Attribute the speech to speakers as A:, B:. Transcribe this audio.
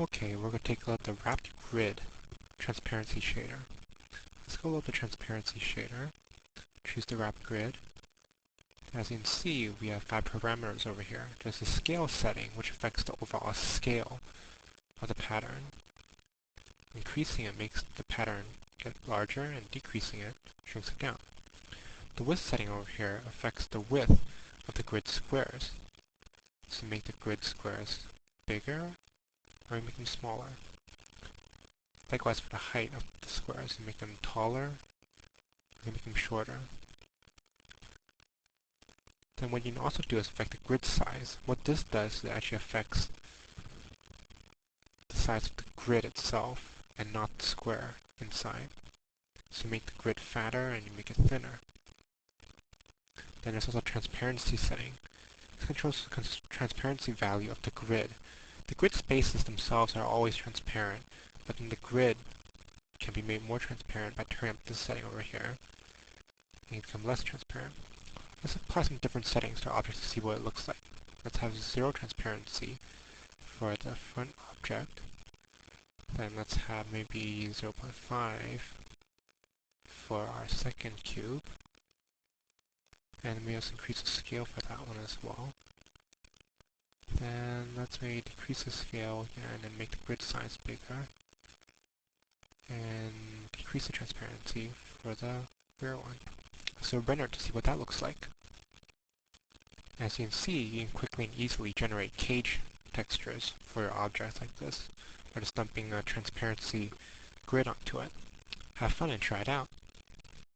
A: Okay, we're going to take a look at the wrapped grid transparency shader. Let's go load the transparency shader, choose the wrapped grid. As you can see, we have 5 parameters over here. There's the scale setting, which affects the overall scale of the pattern. Increasing it makes the pattern get larger, and decreasing it shrinks it down. The width setting over here affects the width of the grid squares. So make the grid squares bigger, or make them smaller. Likewise for the height of the squares, you make them taller, or make them shorter. Then what you can also do is affect the grid size. What this does is it actually affects the size of the grid itself, and not the square inside. So you make the grid fatter, and you make it thinner. Then there's also a transparency setting. This controls the transparency value of the grid. The grid spaces themselves are always transparent, but then the grid can be made more transparent by turning up this setting over here, and it become less transparent. Let's apply some different settings to our object to see what it looks like. Let's have 0 transparency for the front object. Then let's have maybe 0.5 for our second cube. And maybe let's increase the scale for that one as well. Then let's maybe decrease the scale again and make the grid size bigger. And decrease the transparency for the rear one. So render to see what that looks like. As you can see, you can quickly and easily generate cage textures for your objects like this, by just dumping a transparency grid onto it. Have fun and try it out.